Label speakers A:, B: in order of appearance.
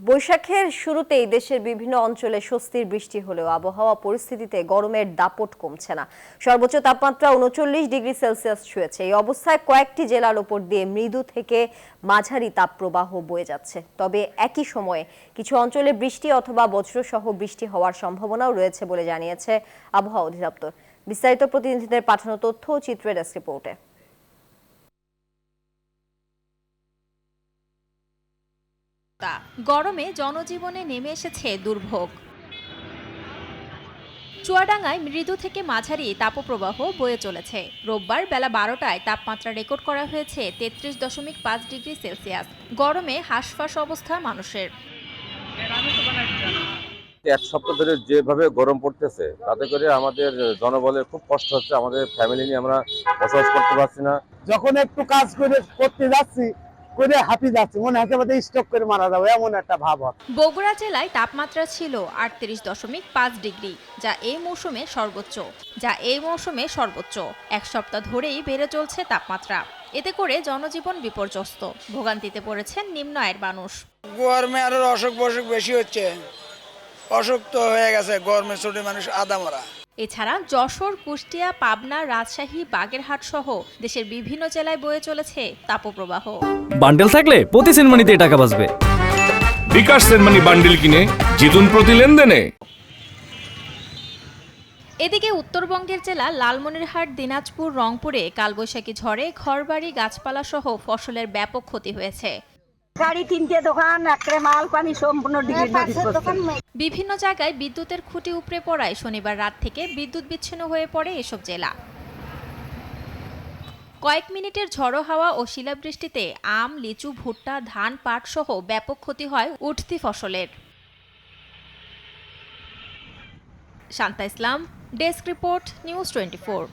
A: বৈশাখের শুরুতেই দেশের বিভিন্ন অঞ্চলে স্বস্তির বৃষ্টি হলেও আবহাওয়া পরিস্থিতিতে গরমের দাপট কমছে না। সর্বোচ্চ তাপমাত্রা ৩৯ ডিগ্রি সেলসিয়াস ছুঁয়েছে। এই অবস্থায় কয়েকটি জেলার উপর দিয়ে মৃদু থেকে মাঝারি তাপপ্রবাহ বয়ে যাচ্ছে। তবে একই সময়ে কিছু অঞ্চলে বৃষ্টি অথবা বজ্রসহ বৃষ্টি হওয়ার সম্ভাবনাও রয়েছে বলে জানিয়েছে আবহাওয়া অধিদপ্তর। বিস্তারিত প্রতিনিধিদের পাঠানো তথ্য ও চিত্রের ডেস্ক রিপোর্টে।
B: গরমে জনজীবনে নেমে এসেছে দুর্ভোগ। চুয়াডাঙ্গায় মৃদু থেকে মাঝারি তাপপ্রবাহ বয়ে চলেছে। রোববার বেলা ১২টায় তাপমাত্রা রেকর্ড করা হয়েছে ৩৩.৫ ডিগ্রি সেলসিয়াস। গরমে হাঁসফাঁস অবস্থা মানুষের।
C: এক সপ্তাহ ধরে যেভাবে গরম পড়তেছে তাতে করে আমাদের জনবলের খুব কষ্ট হচ্ছে। আমাদের ফ্যামিলি নিয়ে আমরা বসবাস করতে পারছি না।
D: যখন একটু কাজ করতে যাচ্ছি করে হাঁপিয়ে যাচ্ছি, মনে হয় আমাদের স্টক করে মারা যাবে এমন একটা ভাব হয়।
B: বগুড়া জেলায় তাপমাত্রা ছিল ৩৮.৫ ডিগ্রি, যা এই মৌসুমে সর্বোচ্চ। এক সপ্তাহ ধরেই বেড়ে চলছে তাপমাত্রা। এতে করে জনজীবন বিপর্যস্ত। ভোগান্তিতে পড়েছেন নিম্ন আয়ের মানুষ।
E: গরমে আরো অসুখ বেশি হচ্ছে, অসুখ তো হয়ে গেছে, গরমে ছোট মানুষ আদা মরা।
B: এছাড়া যশোর, কুষ্টিয়া, পাবনা, রাজশাহী, বাগেরহাট সহ দেশের বিভিন্ন জেলায় বয়ে চলেছে তাপপ্রবাহ।
F: বান্ডেল থাকলে প্রতি সেনমানিতে টাকা বাঁচবে।
G: বিকাশ সেনমানি বান্ডেল কিনে জিতুন প্রতি লেনদেনে।
B: এদিকে উত্তরবঙ্গের জেলা লালমনিরহাট, দিনাজপুর, রংপুরে কালবৈশাখী ঝড়ে ঘরবাড়ি, গাছপালা সহ ফসলের ব্যাপক ক্ষতি হয়েছে।
H: গাড়ি, 3টে দোকান, একরে মাল পানি সম্পূর্ণ
B: বিভিন্ন জায়গায় বিদ্যুতের খুঁটি উপড়ে পড়ায় শনিবার রাত থেকে বিদ্যুৎ বিচ্ছিন্ন হয়ে পড়ে এসব জেলা। কয়েক মিনিটের ঝড়ো হাওয়া ও শিলাবৃষ্টিতে আম, লিচু, ভুট্টা, ধান, পাট সহ ব্যাপক ক্ষতি হয় উঠতি ফসলের। শান্তা ইসলাম, ডেস্ক রিপোর্ট, নিউজ 24।